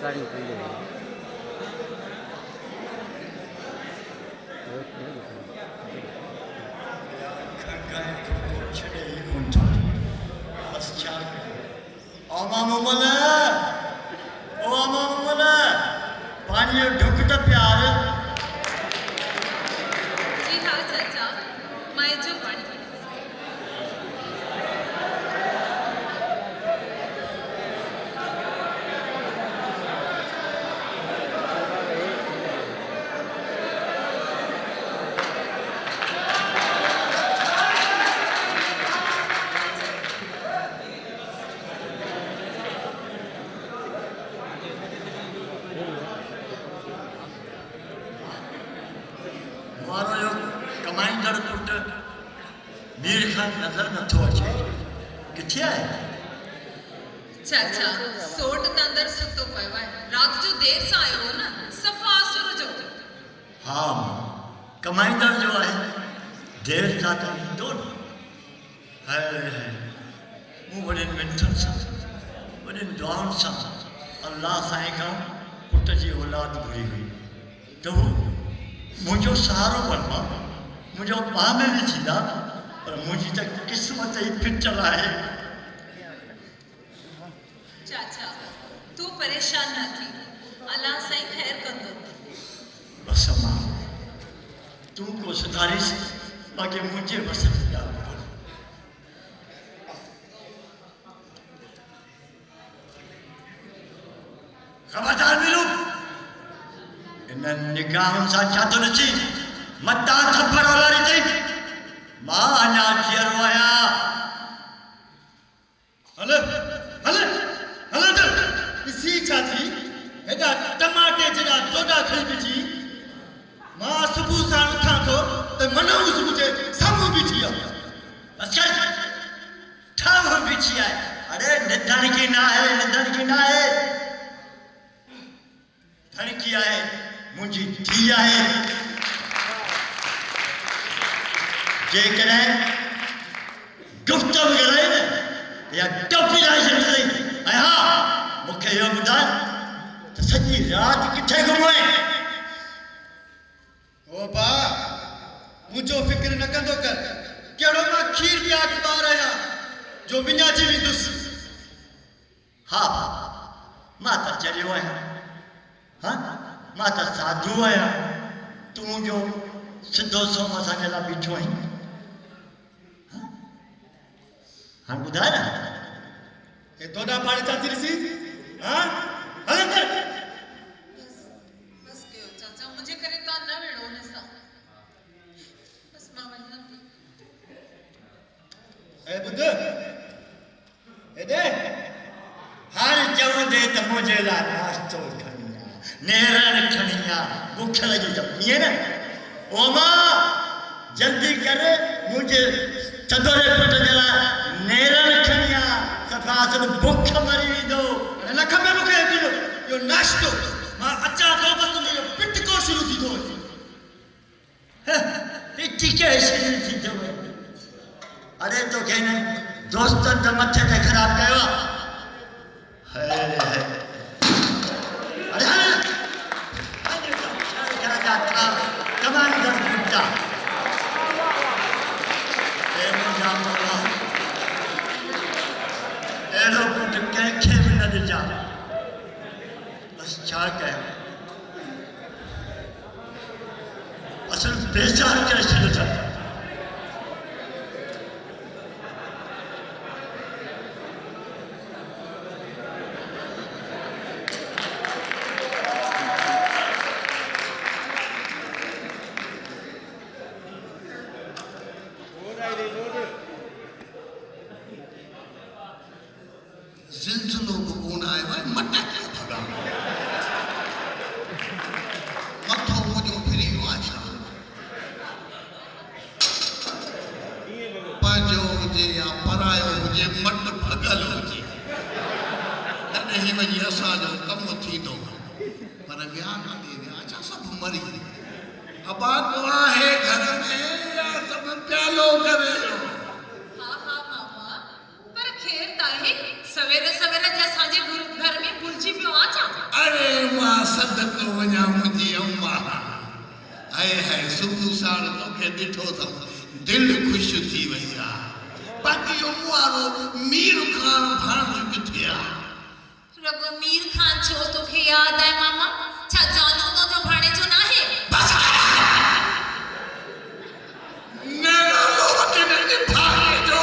Recording कर ले पानी ढुकता प्यार जी हाँ चाचा मैं जो पानी कमाईंदड़ पुट मीर खान नजर नथो अचे किथे आहे चाचा सोट न अंदर सुतो पियो आहे रात जो देर सां आयो हो न सफ़ा असुर जो हाँ कमाईंदड़ जो आहे देर सां त ईंदो न मूं वॾनि मिनतुनि सां वॾनि दुआउनि सां अल्लाह साईं खां पुट जी औलाद घुरी हुई त हू मुझो सहारो बनवा मुझो पाह में भी थींदा पर मुझी त किस्मत ही फिटल आहे चाचा तू परेशान न थी अल्लाह साईं खैर कंदो बस अम्मा तू को सुधारीस बाक़ी मुझे बस खबरदार मिलू इन निगाहन सां छा थो ॾिसी मता थप्पड़ हलारी अथई मां अञा जीअरो आहियां हल हल हल त ॾिसी छा थी हेॾा टमाटे जहिड़ा डोडा खणी बीठी मां सुबुह सां उथां थो त मनो सुबुह जे साम्हूं बीठी आहे अच्छा ठाम बीठी आहे अरे निधन की ना है निधन की ना है धन की आहे मुझी थी आहे जेकॾहिं गुफ़्त बि ॻाल्हाए न या टोपी लाइ छॾींदई ऐं हा मूंखे इहो ॿुधाए त सॼी राति किथे घुमो आहे ओ बा मुझो फिक्र न कंदो कर कहिड़ो मां खीर पिया ॿार आहियां जो विञाइजी वेंदुसि हा मां त चरियो आहियां हाँ मां त साधू आहियां तूं जो सिधो सोम असांजे लाइ बीठो आहीं हाँ ॿुधाए न हे तोड़ा पाणी था थी ॾिसी हाँ हल कर बस कयो चाचा मुझे करे तव्हां न वेड़ो हुन सां बस मां वञां थी ए ॿुध हेॾे हाणे चवंदे त मुंहिंजे लाइ नाश्तो खणी आ नेरन खणी आ बुख लॻी त ईअं न ओ मां जल्दी कर मुंहिंजे सदोरे पुट जे लाइ नेरन खणी आ सफ़ा बुख मरी वेंदो न खपे मूंखे इहो नाश्तो मां अचां थो बस तुंहिंजो पिटको शुरू थी थो वञे पिटी के शुरू थी थो वञे अरे तोखे हिन दोस्तनि त मथे ते ख़राबु कयो आहे अरे हल कमाईंदड़ पुटा अहिड़ो पुटु कंहिंखे बि न ॾिजां बसि छा कयां असुल बेज़ार करे छॾियो अथनि जिल्जलो कोन आयो आहे मटा क्या भगा मथो मुझो फिरी वियो आहे छा पंहिंजो हुजे या परायो हुजे मट भॻल हुजे तॾहिं वञी असांजो कमु थींदो पर विया काॾे विया छा सभु मरी आबाद आहे घर में या सभु प्यालो करे हाँ हाँ मामा पर खेर ताही सवेरे सवेरे जे असांजे घर में भुलजी पियो आ छा अरे मां सदको वञा मुंहिंजी अम्मा हाय हाय सुबुह साण तोखे ॾिठो अथम दिलि ख़ुशि थी वई आहे बाक़ी अम्मू वारो मीर खान भाणियो किथे आहे रगो मीर खान छो तोखे याद आहे मामा छा जानू तो जो भाणे जो ना है बस नैना लो वटे ने भागे जो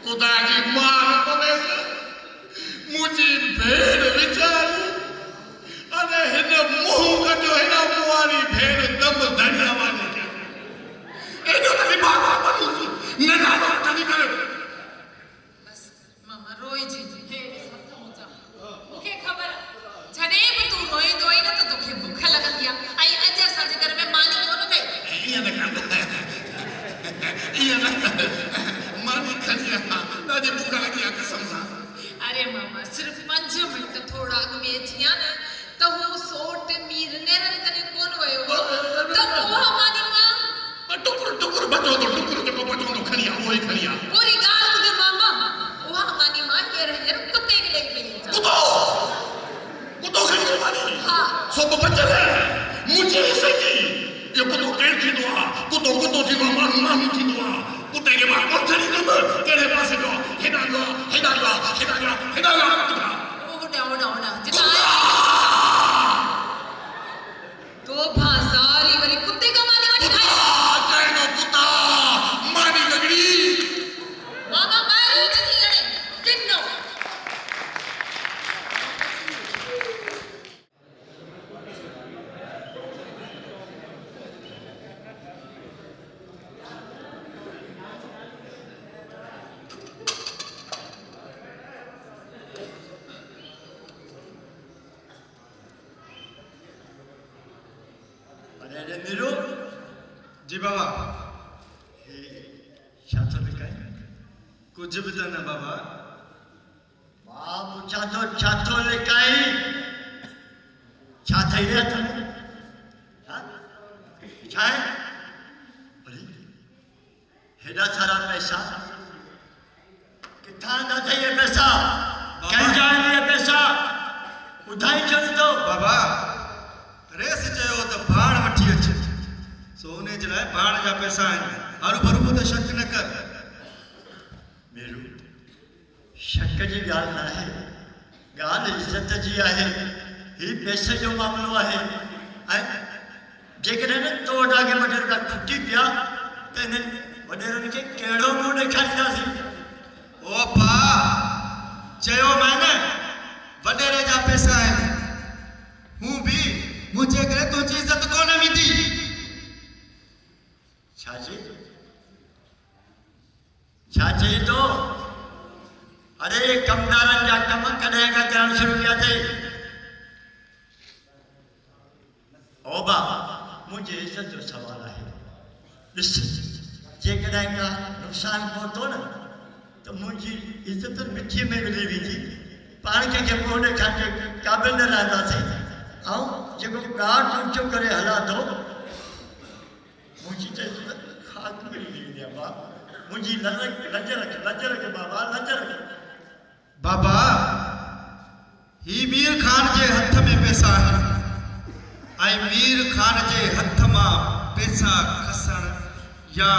खुदा जी मार पवे मुझी भेड़ विचारी अरे हिन मुंह कजो हिन मुआरी भेड़ दम धनिया वाले के एजो तनी बाबा बनी नैना लो तनी करे बस मामा रोई जी हे सत मुजा मुखे खबर जडे भी तू रोई दोई ना तो तोखे भूख लगंदी आ आई अज असांजे घर में मानी कोन कई ये न कर मानी खनिया दादी भूख लगी आ कसम सा अरे मामा सिर्फ 5 मिनट थोड़ा अग में अचिया न तो वो सोट मीर नेरन करे कोन वयो तो वो हमारी मां टुकुर टुकुर बचो तो टुकुर जो बचो तो खनिया वही खनिया पूरी गाल बुदे मामा वो हमारी मां हेर हेर कुत्ते के लेके गई कुतो कुतो खनिया मानी हां सब बच्चे है मुझे सकी ये कुतो केर थी दुआ कुतो कुतो थी दुआ मानी थी दुआ कुत्ते के बाद कोठरी नंब केरे पासे जो हेडा ओड़ा जितना तो भासारी वरी कुत्ते का मानी वाली खाई जाएगा कुत्ता मानी गगड़ी मामा मारी जदी गड़े किन्नो अरे मीरू जी बाबा छातो लिखाई कुछ भी तो ना बाबा मां पूछा तो छातो लिखाई छा थई रे तुम हां छा है अरे हेडा सारा पैसा किथा ना थे ये पैसा कहीं जाए ये पैसा उधाई चल तो बाबा रेस चयो तो भाण वठी अचे सोने जे लाइ भाण जा पैसा आहिनि हरू भरू तो शक न कर मेरू शक जी गाल ना है गाल इज्जत जी आहे ही पैसे जो मामलो आहे जेकॾहिं तो वॾा के वॾेर का खुटी पिया त इन्हनि वॾेरनि खे कहिड़ो मुंहुं ॾेखारींदासीं ओ भा चयो मैंने वडेरे जा पैसा आहिनि हूं भी मुझे करे तुझी इज्जत कोन वेंदी छा चई तो अरे ये कमदारनि जा कम कॾहिं खां करणु शुरू कया अथई ओ बा मुंहिंजी इज़त जो सवाल आहे ॾिस जेकॾहिं का नुक़सानु पहुतो न त मुंहिंजी इज़त मिटीअ में मिली वेंदी पाण कंहिंखे मुंहुं ॾेखारण जे क़ाबिल न रहंदासीं ऐं जेको गाट ऊचो करे हलां थो मुंहिंजी त इज़त खाक में मिली वेंदी आहे बा मुंहिंजी लज रख बाबा लज रख बाबा ही मीर खान जे हथ में पैसा आहिनि ऐं मीर खान जे हथ मां पैसा खसण या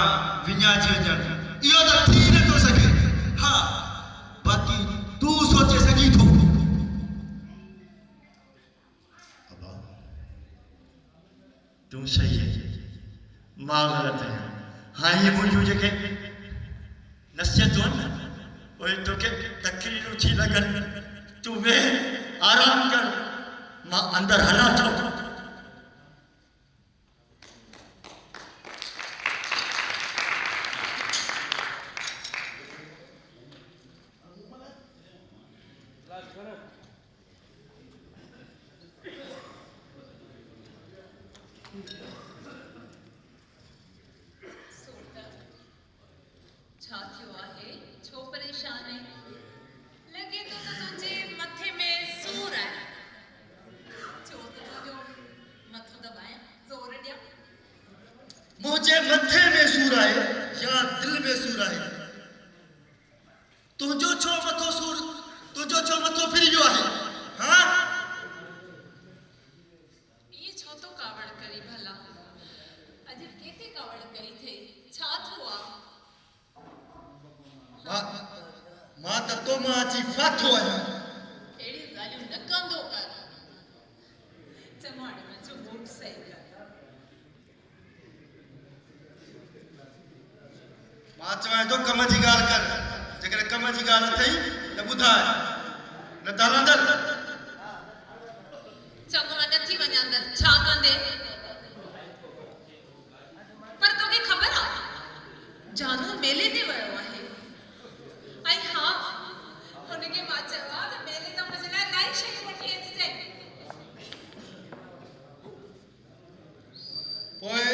विञाइजी वञणु इहो त थी नथो सघे हा बाक़ी तूं सोचे सघीं थो तूं सही है मां ग़लति आहियां हाँ ये मुंहिंजूं जेके नसीहतूं आहिनि न उहे तोखे तकरीरूं थी लॻनि तूं वेह आराम कर मां अंदरि हलां थो छा थियो आहे छो परेशान है लगे तो तुझे मथे में सूर है छो तो जो मथो दबाए जोर दिया मुझे मथे में सूर आहे या दिल में सूर आहे तुझो छो मथो फिरी वियो आहे हाँ नथो आहियां अहिड़ियूं ॻाल्हियूं न कंदो कर चमाड़े में जो बूट सही कर मां चवां थो कम जी ॻाल्हि कर जेकॾहिं कम जी ॻाल्हि अथई त ॿुधाए न त हलंदड़ चङो मां नथी वञा अंदरि छा कंदे पर तोखे ख़बर आहे जानू मेले ते वियो आहे ऐं हा हुनखे मां चयो त मेले त मुंहिंजे लाइ नई शयूं वठी अचिजांइ पोइ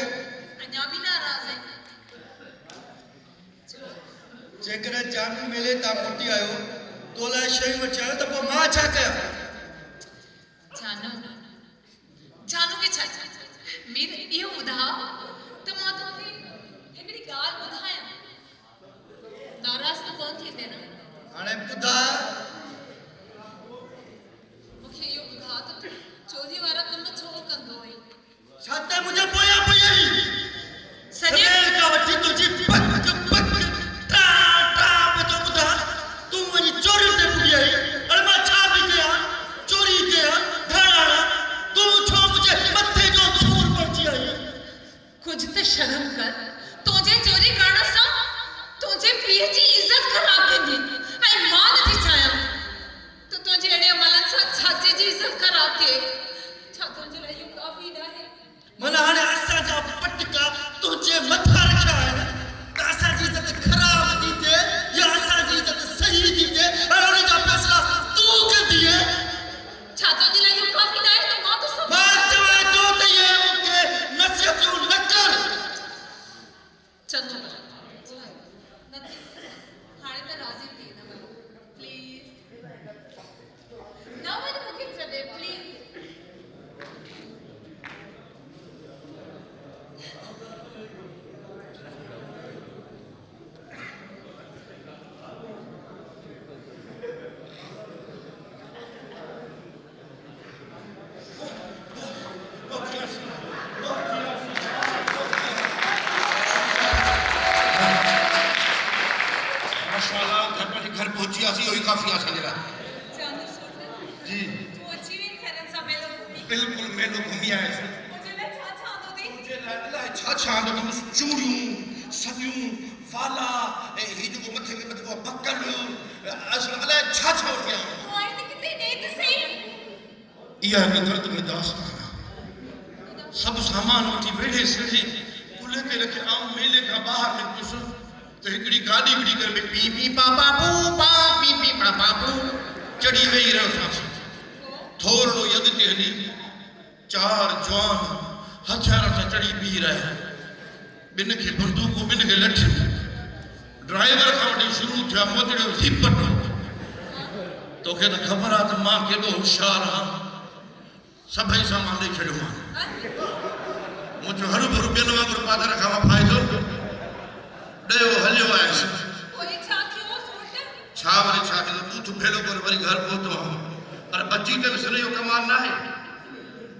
अञा बि नाराज़ आहिनि जेकॾहिं जानू मेले तां मोटी आयो तो लाइ शयूं वठी आयो त पोइ मां छा कयां जानू खे छा मीर इहो ॿुधा त मां तोखे हिकिड़ी ॻाल्हि ॿुधायां नाराज़ त कोन थींदे न हाणे ॿुधाए मूंखे इहो ॿुधा त तूं चोरी वारा कम छो कंदो आहीं छा त मुंहिंजे पोयां पई आई सॼे खां वठी तुंहिंजी पक पक टा टा ॿुधो ॿुधा तूं वञी चोरी ते पुॼी आई अरे मां छा बि कयां चोरी कयां धड़ाणा तूं छो मुंहिंजे मथे जो सूर पड़जी आई कुछ त शर्म कर तुंहिंजे चोरी करण सां तुंहिंजे पीउ जी इज़त ख़राब थींदी ऐं मां नथी चाहियां त तुंहिंजे अहिड़े अमलनि सां छाजे जी इज़त ख़राब थिए छा तुंहिंजे लाइ इहो काफ़ी न आहे मन हाणे असांजा पटका तुंहिंजे मथां रखिया आहिनि त असांजी इज़त ख़राब थी थिए या असांजी इज़त सही थी थिए और उन जा फ़ैसिला तूं कंदीअ छा तुंहिंजे लाइ इहो काफ़ी न आहे त मां तो सब मां चवां थो त इहे मूंखे नसीहतूं न कर चङो नथी हाणे त राज़ी थी न वञ प्लीज़ न वञ मूंखे छॾे प्लीज़ माशाल्लाह घर पहुंची आसी वही काफी आसा जरा जानू सुन जी तूं अची वई खरन सां मेलो घुमी बिल्कुल मेलो घूमी आया मुंहिंजे लाइ छा छा आंदो अथई मुझे लाडला छा छा आंदो तुम चूड़ियूं सदियूं फाला ए ही जो मथे में मथे को बक्कल असल अलाए छा छा वठी आयो तूं आई त किथे ॾे त सही इहा हिकु दर्द में दास्तान आहे सब सामान वठी वेठे सेठे पुले ते रखे आऊं मेले खां ॿाहिरि निकितुसि त हिकिड़ी गाॾी विड़ी करे में पी पी पापा पू पा पी पी पापा पू चढ़ी वेही रहियोसीं थोरो ई अॻिते हली 4 जवान हथियारनि सां चढ़ी बीह रहिया ॿिनि खे बंदूकूं ॿिनि खे लठियूं ड्राइवर खां वठी शुरू थिया मोदड़ियो ज़िपटो तोखे त ख़बर आहे त मां केॾो होशियारु आहियां सभई सामान ॾेई छॾियो मां मुंहिंजो हरू भरू ॿियनि वांगुरु पादर खां फ़ाइदो ॾियो हलियो आयुसि पोइ छा थियो सोट छा वरी छा थियो बूथ भेड़ो करे वरी घर पहुतो आहियां पर बची त विसरे जो कमाल न आहे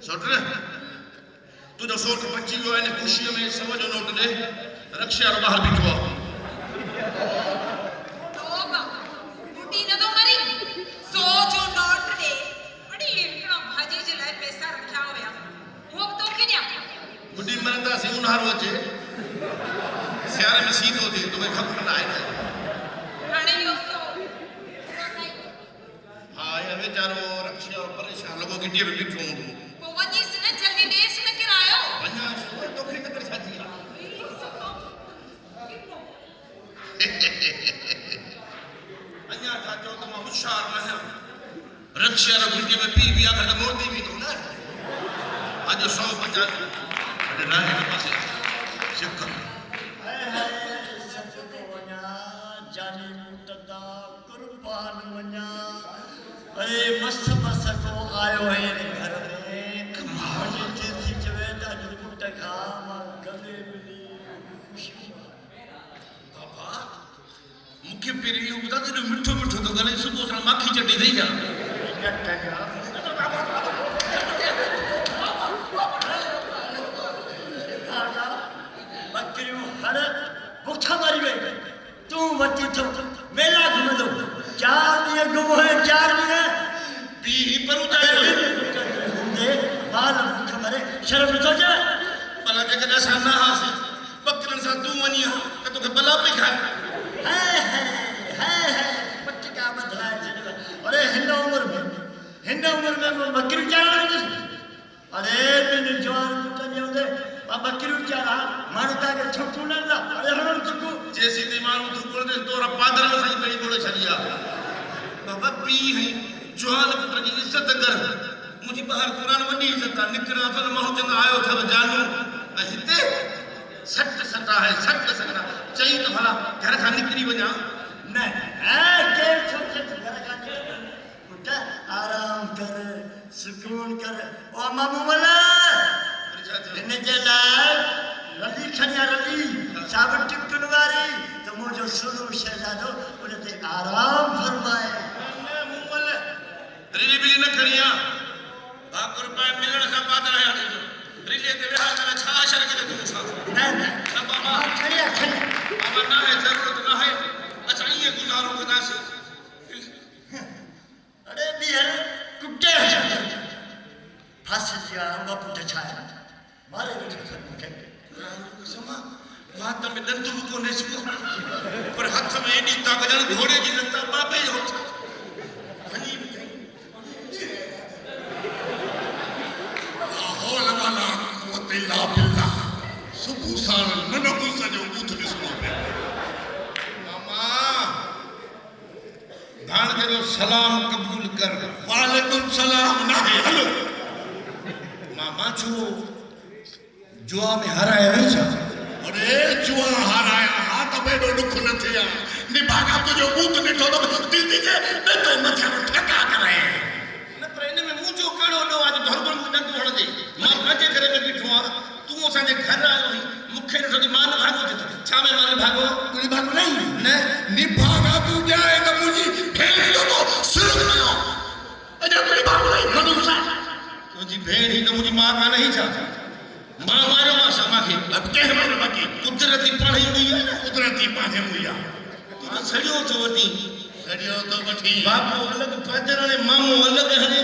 सोट तुंहिंजो सोट बची वियो आहे हिन ख़ुशीअ में सौ जो नोट ॾे रक्शा वारो ॿाहिरि बीठो आहे तौबा बुढ़ी न तो मरी 100 जो नोट दे अड़ी हिकिड़ो भाजी जे लाइ पैसा रखिया हुया वो तोखे ॾियां बुढ़ी मरंदासीं उन्हारो अचे सियारे में सीधो थिए तोखे ख़बर न आहे न हाणे इहो 100 हा इहो वीचारो रक्शा वारो परेशान लॻो गिटीअ में बीठो हूंदो पोइ वञीसि न जल्दी ॾेसि न किरायो वञा तोखे त करे छा थी आहे अञा छा चओ त मां होशियारु न आहियां रक्शा वारो गिटीअ में पी बि आख़िर त मोड़दी बि थो न अॼु 150 अॼु न हिन पासे सिक सजदो वञा जानी मुतदा कुर्बान वञा अरे मस्त मस्त को आयो है घर में कमाल थी चवे त अॼु पुट खां मां गले मिली ख़ुशी बाबा मूंखे पहिरीं इहो ॿुधाए त मिठो मिठो थो गले सुबुह सां माखी चटी ॾेई जा बकरियूं हर बुख मरी वई तूं वठी थो मेला घुमंदो 4 ॾींहं घुमो हाल मुख मरे शर्म तो जा भला जेकॾहिं असां न हासीं ॿकरनि सां तूं वञी हा त तोखे भला पई खाए है पटका बदलाए छॾियो अरे हिन उम्र में बकरी चारण अरे तुंहिंजे जवान पुटनि हूंदे मां बकरियूं चारा माण्हू तव्हांखे छुटू न ॾींदा अरे हणो थुकूं जेसीं ताईं माण्हू थुकूं ते तोरा पादरनि सां ई पेड़ी ॻोल्हे छॾी आहे बाबा पीउ ऐं जवान पुट जी इज़त कर मुंहिंजी ॿाहिरि क़ुर वॾी इज़त आहे निकिरा थो न माण्हू चवंदा आयो अथव जानू ऐं हिते सट आहे चई त भला घर खां निकिरी वञा न केरु छो घर खां निकिरी पुट आराम कर सुकून कर ओ मामू मला हिन जे लाइ रली खणी रली साबित टिपटुनि वारी त मुंहिंजो सुनो शहज़ादो उन ते आराम फरमाए रिली बिली न खणी आहे भाकुर पाए मिलण खां पादर आया रिलीअ ते विहार करे छा शर करे तूं सां न बाबा खणिया बाबा न आहे ज़रूरत न आहे असां ईअं गुज़ारो कंदासीं अरे ॿीहर कुटे फांसी जी अंब पुट छा आहे मारे वेठो मूंखे समा वात में दंद बि कोन्हे पर हथ में एॾी ताक़त ॼण घोड़े जी लता बाबे जो वञी सुबुह साण मन गुस्सा जो बूथ ॾिसणो मामा धाण के सलाम कबूल कर वालेकुम सलाम नाहे हलो मामा छो जुआ में हराया है छा अरे जुआ हाराया हा त बेडो दुख न थिया निभागा तुझो बूथ ॾिठो त दिल थी थे न तो मथा ठका करे न पर इन में मुंहिंजो कहिड़ो ॾो आहे धरबड़ में डंक वणंदे मां पंहिंजे घर में बीठो आहियां तूं असांजे घर आयो हुई मूंखे ॾिठो मान भागो थियो छा में मान भागो तुझी भागो नहीं न निभागा तू जाए त मुझी भेड़ जो तो सिर में अजा तुझी भागो नहीं मनुष्य तुझी भेड़ ही तो मुंहिंजी मां कान ही छा मां मारियो मां शमा खे अब केर मारो बाकी कुदरती पाण ई हुई आहे न कुदरती पाणे मुया तूं त सड़ियो थो वठी सड़ियो तो वठी बापू अलॻि पाजर हाणे मामू अलॻि हाणे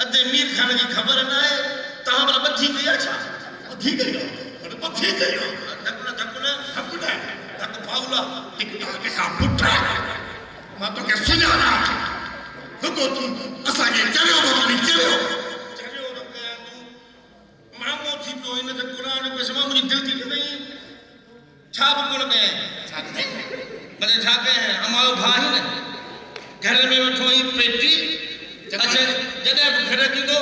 अधे मीर खान जी ख़बर न आहे तव्हां भला ॿधी कया छा ॿधी कयो पर ॿधी कयो धक फाउला टिकटा के हा पुट्रा मां तो के सुञाणा रुको तू असांखे चरियो तो नहीं चरियो चरियो न कयां तूं मामो थी पियो हिन ते क़ुर पे समा मुंहिंजी दिलि थी कई छा बि कोन कयां भले छा कयां हमारो भाउ ही न घर में वेठो ही पेटी अच्छा जॾहिं बि घर ॾींदो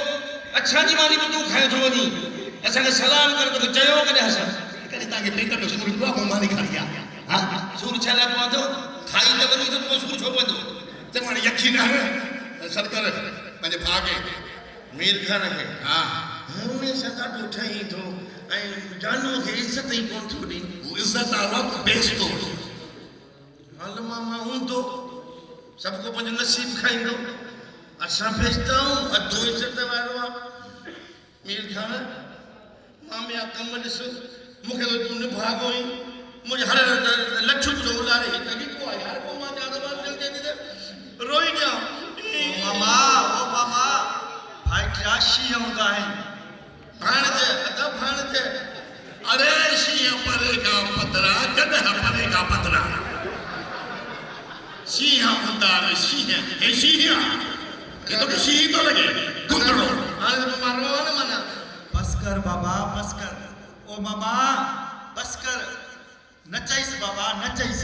अच्छा जी मानी बि तूं खाए थो वञी असांखे सलाम कर तोखे चयो कॾहिं असां कॾहिं तव्हांखे पेट में सूर पियो आहे मानी खणी आ हा सूर छा लाइ पवंदो खाई त वञी त पोइ सूर छो पवंदो चङो यकीन आहे सर कर पंहिंजे भाउ खे मीर खान खे हा हमेशह ॾाढो ठही थो ऐं जानू खे इज़त ई कोन थो ॾे वो इज्जत आ वक्त बेचतो हल मामा हूंदो सबको पंहिंजो नसीब खाईंदो असां बेचता आहियूं अधो इज़त वारो आहे मीर खान मामे जा कम ॾिस मूंखे त तूं निभागो ई मुंहिंजे हर लठुनि जो उलारे ही तरीक़ो आहे यार पोइ मां ॼाण दिलि ते रोई ॾियां ओ मामा भाई क्या शींहं हूंदा आहिनि भाणजे अदब भाणजे अरे शींहं परेगा पतरा कॾहिं परेगा पतरा शींहं हूंदा आहिनि शींहं हे शींहं ये तो शींहं तो लगे गुंदड़ो हाणे त मां रोआ न माना बस कर बाबा बस कर ओ मामा बस कर न चईस बाबा न चईस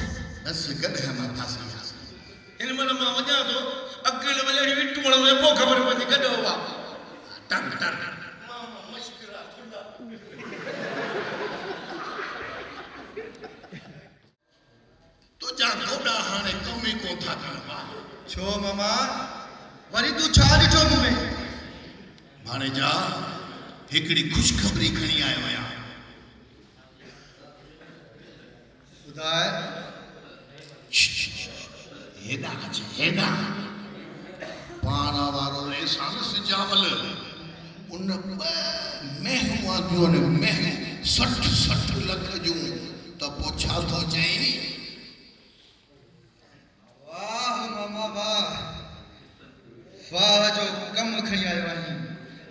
बस कॾहिं मां फांसी हासिल हिन महिल मां वञा थो अकेले वञी अहिड़ी विटू वण में पोइ ख़बर पवंदी कॾहिं हुआ टन टन तुझा दोडा हाणे कम ई कोन था कनि छो मामा वरी तू छा ॾिठो मूं में भाणेजा हिकिड़ी ख़ुशख़बरी खणी आयो आहियां ॿुधाए हेॾा अच हेॾा पाण वारो एहसान सिजावल उन महूं आदियूं महूं 60 लख जूं त पोइ छा थो चई वाह मामा वाह वाह जो कम खणी आयो आहीं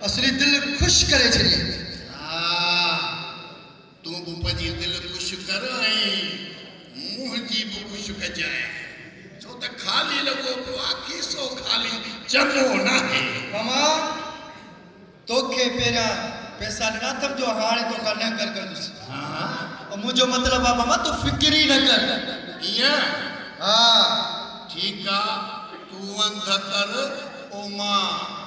असली दिल खुश ख़ुशि करे छॾियईं। तूं बि पंहिंजी दिलि ख़ुशि कर ऐं मुंहिंजी बि ख़ुशि कजांइ छो त ख़ाली लॻो पियो आहे खीसो ख़ाली चङो नाहे मामा तोखे पहिरियां पैसा ॾिना अथमि जो हाणे तोखां न कर कंदुसि। मुंहिंजो मतिलबु आहे मामा तूं फिकिर ई न कर। ईअं हा ठीकु आहे तूं अंध कर पोइ मां